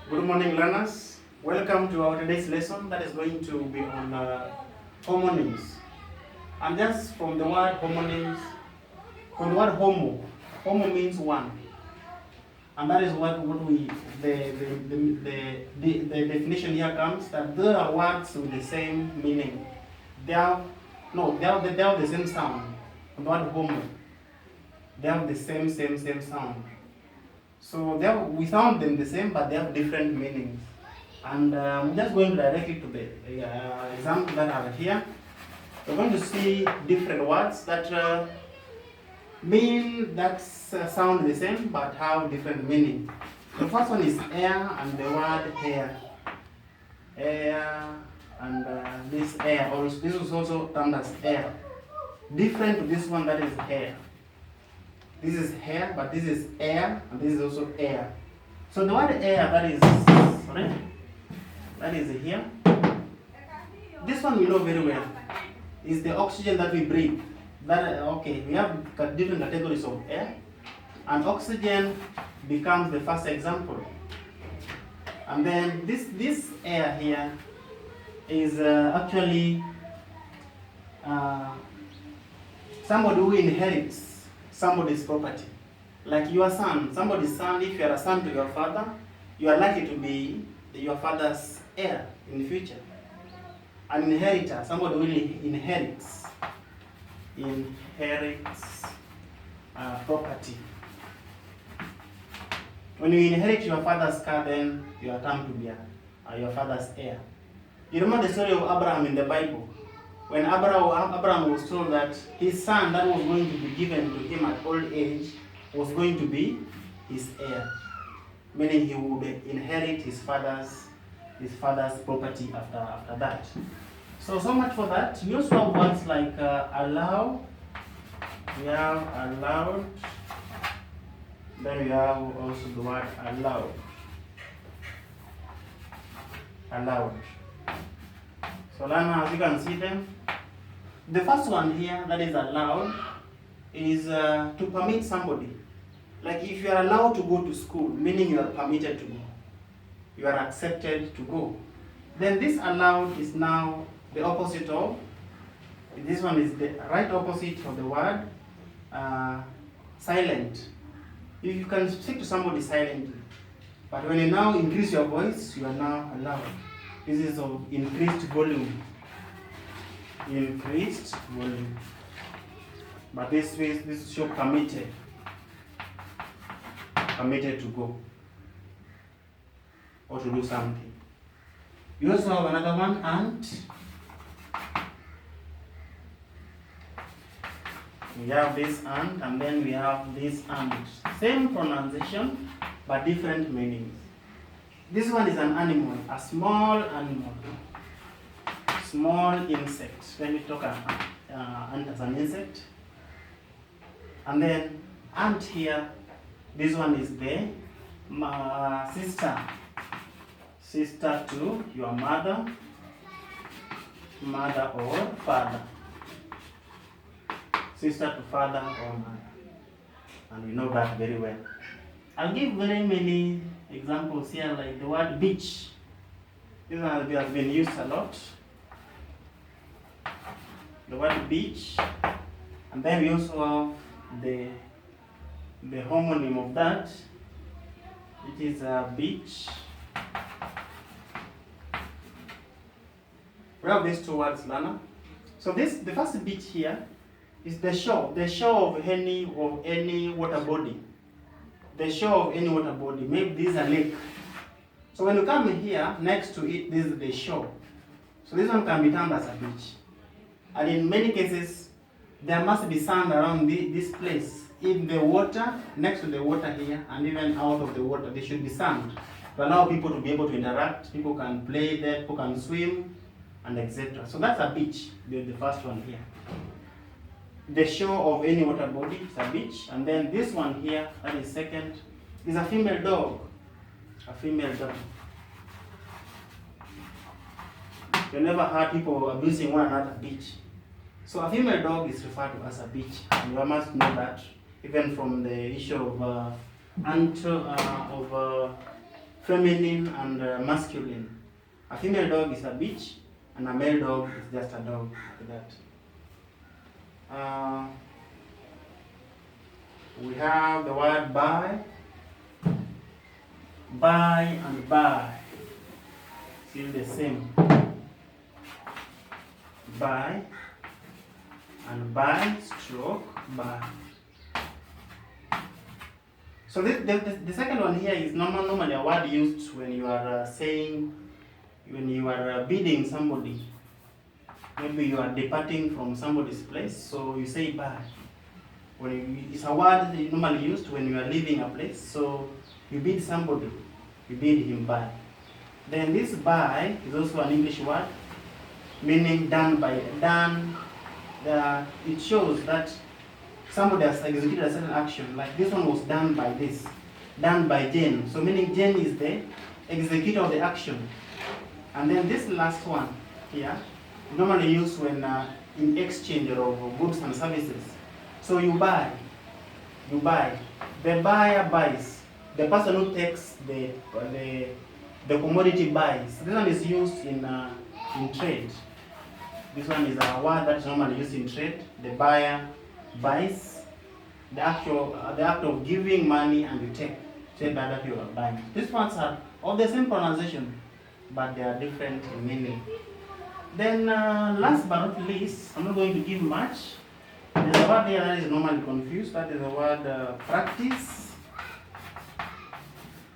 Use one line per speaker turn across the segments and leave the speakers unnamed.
Good morning, learners. Welcome to our today's lesson that is going to be on homonyms. And just from the word homonyms, from the word homo, homo means one, and that is what we the definition here comes that there are words with the same meaning. They have the same sound. The word homo, they have the same sound. So we found them the same, but they have different meanings. And I'm just going directly to the examples that are here. We're going to see different words that sound the same, but have different meaning. The first one is air and the word hair. Air and this air, also, this is also termed as air. Different to this one that is hair. This is hair, but this is air, and this is also air. So the word air that is here. This one we know very well. Is the oxygen that we breathe. We have different categories of air, and oxygen becomes the first example. And then this air here is actually somebody who inherits somebody's property. Like your son, somebody's son, if you are a son to your father, you are likely to be your father's heir in the future. An inheritor, somebody who inherits property. When you inherit your father's car, then you are termed to be your father's heir. You remember the story of Abraham in the Bible? When Abraham was told that his son that was going to be given to him at old age was going to be his heir, meaning he would inherit his father's property after that. So much for that. We also have words like allow. We have allowed. Then we have also the word allowed. Allowed. So now, as you can see them, the first one here that is allowed is to permit somebody. Like if you are allowed to go to school, meaning you are permitted to go. You are accepted to go. Then this allowed is now the opposite of, this one is the right opposite of the word silent. If you can speak to somebody silently, but when you now increase your voice, you are now allowed. This is of increased volume. Increased volume. But this show permitted. Permitted to go. Or to do something. You also have another one, and. We have this and then we have this and. Same pronunciation, but different meanings. This one is an animal, a small animal, small insect. When we talk ant as an insect. And then ant here, this one is the sister to your mother or father. Sister to father or mother. And we know that very well. I'll give very many examples here, like the word beach. This one has been used a lot. The word beach. And then we also have the homonym of that. It is a beach. We have these two words, Lana. So the first beach here is the shore of any water body. The shore of any water body. Maybe this is a lake. So when you come here, next to it, this is the shore. So this one can be termed as a beach. And in many cases, there must be sand around this place. In the water, next to the water here, and even out of the water, there should be sand to allow people to be able to interact. People can play there, people can swim, and etc. So that's a beach, the first one here. The shore of any water body is a beach. And then this one here, that is second, is a female dog. A female dog. You never heard people abusing one another beach. So a female dog is referred to as a beach. And you must know that, even from the issue of feminine and masculine. A female dog is a bitch, and a male dog is just a dog, like that. We have the word buy. Buy and buy, still the same. Buy and buy stroke buy. So the second one here is normally a word used when you are when you are bidding somebody. Maybe you are departing from somebody's place, so you say buy. It's a word normally used when you are leaving a place, so you bid somebody, you bid him buy. Then this buy is also an English word, meaning done by. It shows that somebody has executed a certain action, like this one was done by this, done by Jane. So meaning Jane is the executor of the action. And then this last one here, normally used when in exchange of goods and services. So you buy, the buyer buys, the person who takes the commodity buys. This one is used in trade. This one is a word that's normally used in trade. The buyer buys, the act of giving money, and you take that you are buying. These ones are all the same pronunciation, but they are different in meaning. Then last but not least, I'm not going to give much. There's a word here that is normally confused. That is the word practice.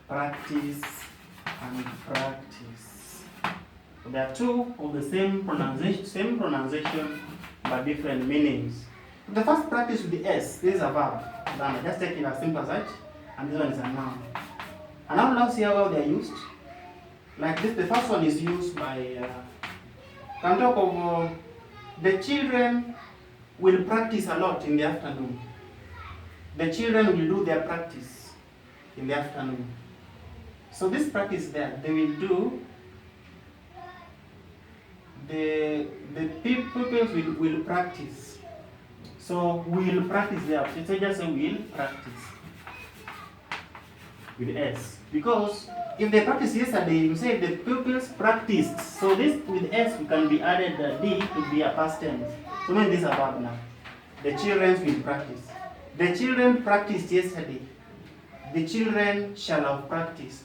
Practice and practice. So there are two of the same pronunciation, but different meanings. The first practice with the S, this is a verb. Just take it as simple as that, and this one is a noun. And now let's see how they are used. Like this, the first one is used by, can talk of the children will practice a lot in the afternoon. The children will do their practice in the afternoon. So this practice there, they will do, the pupils will practice. So we'll practice there. So just say we'll practice with S. Because if they practiced yesterday, you say the pupils practiced. So this with S can be added D to be a past tense. So when this is a verb now. The children will practice. The children practiced yesterday. The children shall have practiced.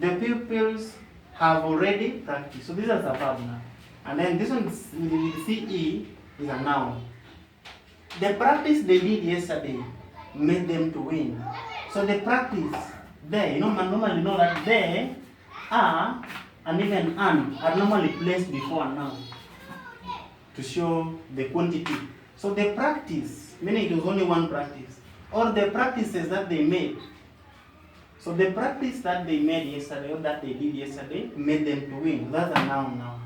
The pupils have already practiced. So this is a verb now. And then this one with CE is a noun. The practice they did yesterday made them to win. So the practice there, normally you know that they are and even an are normally placed before a noun to show the quantity. So the practice, meaning it was only one practice, or the practices that they made. So the practice that they made yesterday, or that they did yesterday, made them to win. That's a noun now.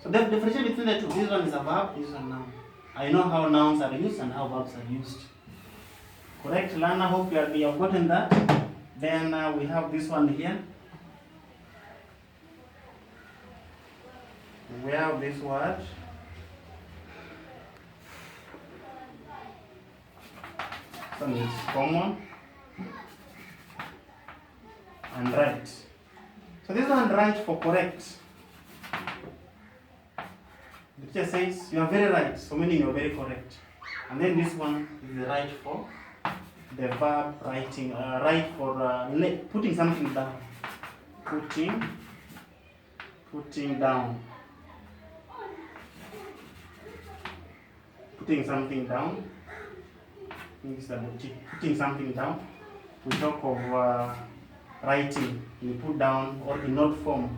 So the differentiation between the two, this one is a verb, this is a noun. I know how nouns are used and how verbs are used. Correct, Lana? Hope you have gotten that. Then we have this one here. We have this word. This one is common and right. So this one right for correct. The teacher says you are very right, so meaning you are very correct. And then this one is the right for the verb writing, right for putting something down. Putting down. Putting something down. Putting something down. We talk of writing. You put down or in note form.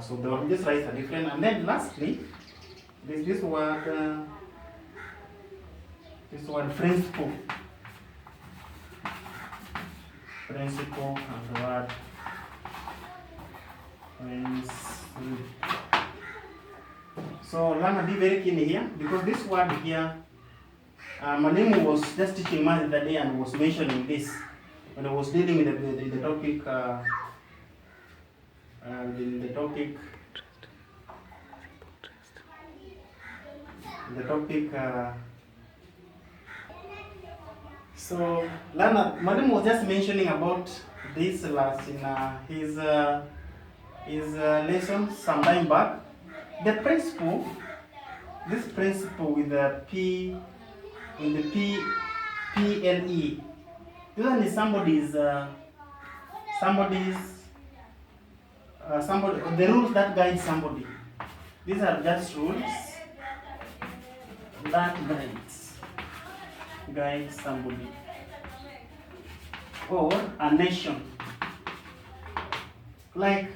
So these rights are different. And then lastly, this word principle. Principle and the word principle. So Lana, be very keen here, because this word here, Mwalimu was just teaching math the other day and was mentioning this when I was dealing with the topic. So Lana, Madam was just mentioning about this last in his lesson some time back. The principle, this principle with the P, with the PLE. This one is somebody's the rules that guide somebody. These are just rules that guide somebody or a nation. Like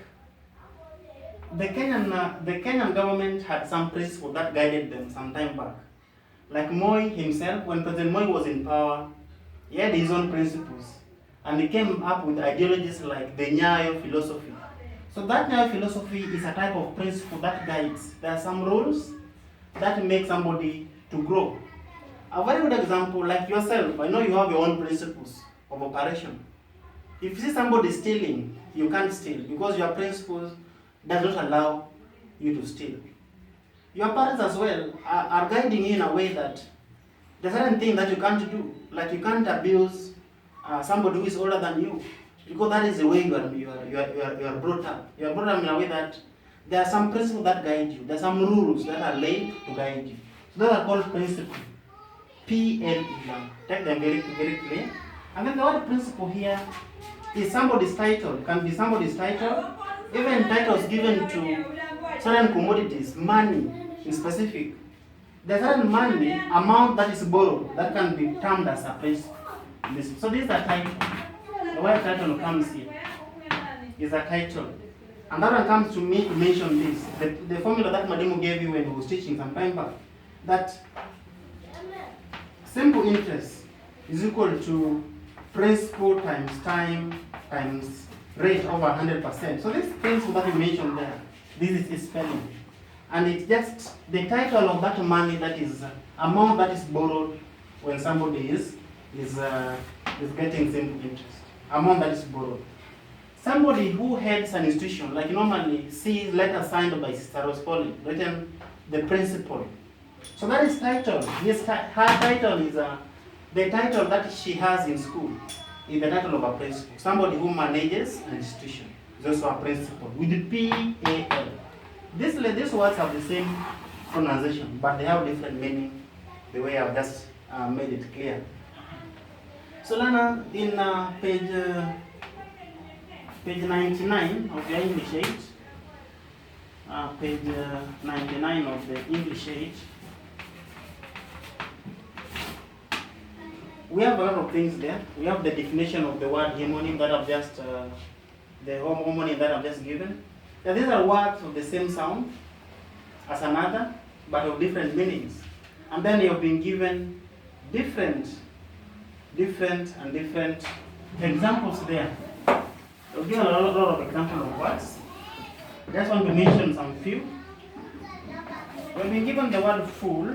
the Kenyan government had some principle that guided them some time back. Like Moi himself, when President Moi was in power, he had his own principles, and he came up with ideologies like the Nyayo philosophy. So that Nyayo philosophy is a type of principle that guides. There are some rules that make somebody to grow. A very good example, like yourself, I know you have your own principles of operation. If you see somebody stealing, you can't steal because your principles does not allow you to steal. Your parents as well are guiding you in a way that there's certain thing that you can't do. Like you can't abuse somebody who is older than you, because that is the way you are brought up. You are brought up in a way that there are some principles that guide you. There are some rules that are laid to guide you. So those are called principles. PLE. Take them very, very clear. And then the other principle here is somebody's title. Can be somebody's title. Even titles given to certain commodities, money in specific. There's certain money amount that is borrowed that can be termed as a principle. So this is a title. The word title comes here. Is a title. And that one comes to me to mention this. The formula that Madimu gave you when he was teaching some time back. That simple interest is equal to principal times time times rate over 100%. So this principle that you mentioned there, this is its spelling. And it's just the title of that money, that is amount that is borrowed when somebody is getting simple interest. Amount that is borrowed. Somebody who heads an institution, like normally sees letter signed by Sister Rose Polly, written the principal. So that is title. Yes, her title is the title that she has in school is the title of a principal. Somebody who manages an institution is also a principal with the PAL. These words have the same pronunciation, but they have different meaning. The way I've just made it clear. So Lana, in page 99 of your English 8, page 99 of the English 8, we have a lot of things there. We have the definition of the word homonym that I've just, the homonym that I've just given. Now, these are words of the same sound as another, but of different meanings. And then you have been given different examples there. I'll give a lot of examples of words. I just want to mention some few. We've been given the word full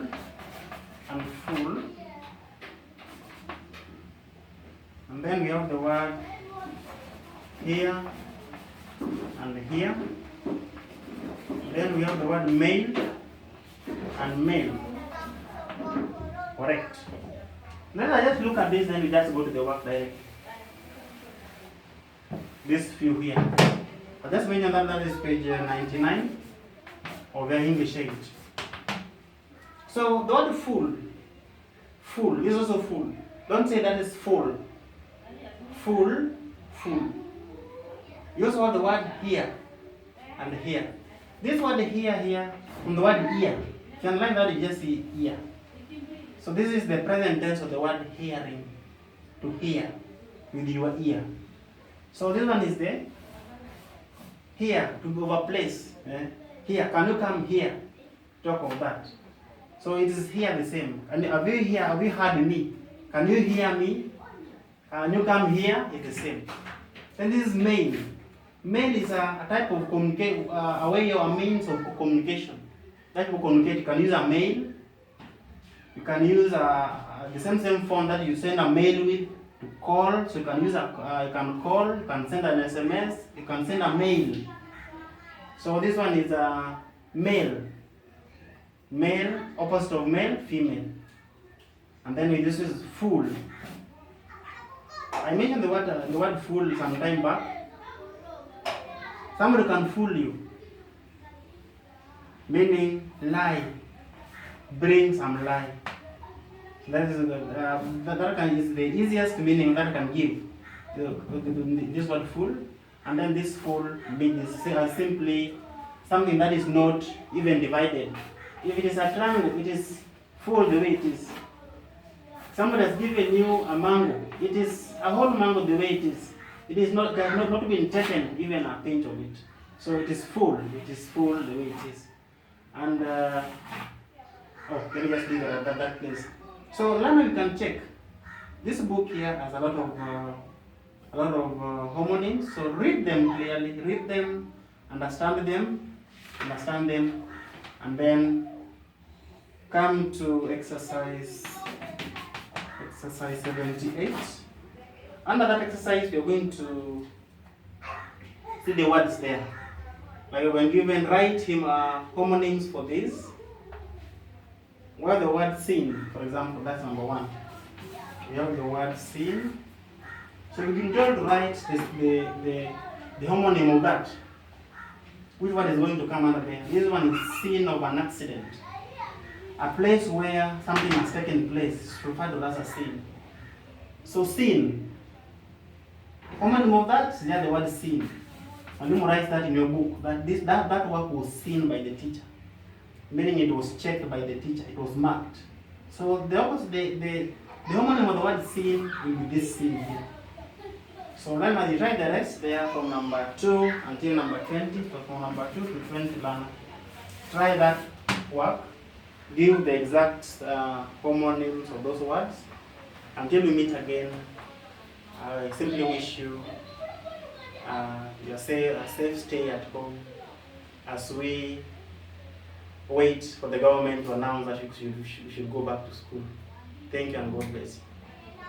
and full. And then we have the word here and here. Then we have the word male and male. Correct. Then I just look at this, then we just go to the work directly. This few here. I just mentioned that is page 99 of your English 8. So the word full is also full. Don't say that is full. Full. You also have the word here and here. This word here, from the word ear. If you underline that, you just see ear. So this is the present tense of the word hearing. To hear with your ear. So this one is the here, to go over place. Here, can you come here? Talk of that. So it is here the same. And have you heard me? Can you hear me? Can you come here? It's the same. Then this is mail. Mail is a type of communication, a way or a means of communication. That you communicate. You can use a mail. You can use the same phone that you send a mail with to call. So you can use you can call. You can send an SMS. You can send a mail. So this one is a male. Male, opposite of male, female. And then this is full. I mentioned the word fool some time back. Somebody can fool you, meaning lie, bring some lie. That is the easiest meaning that I can give. This word fool, and then this fool means simply something that is not even divided. If it is a triangle, it is full the way it is. Somebody has given you a mango. It is a whole mango the way it is. It is not not been taken even a pinch of it. So it is full. It is full the way it is. And let me just leave it at that place. So learner, you can check. This book here has a lot of homonyms. So read them clearly. Read them, understand them, and then come to exercise 78. Under that exercise, we are going to see the words there. Like when given, write him homonyms for this. Where the word seen, for example, that's number 1. We have the word seen. So we've been told to write the homonym of that. Which one is going to come under there? This one is scene of an accident. A place where something has taken place is referred to as a scene. So scene. Homonym of that is the word scene. And you write that in your book, that work was seen by the teacher. Meaning it was checked by the teacher, it was marked. So the homonym of the word seen will be this scene here. So then as you try the rest there from number 2 until number 20, so from number 2 to 20 learn. Try that work. Give the exact homonyms of those words. Until we meet again, I simply wish you a safe stay at home as we wait for the government to announce that we should go back to school. Thank you and God bless you.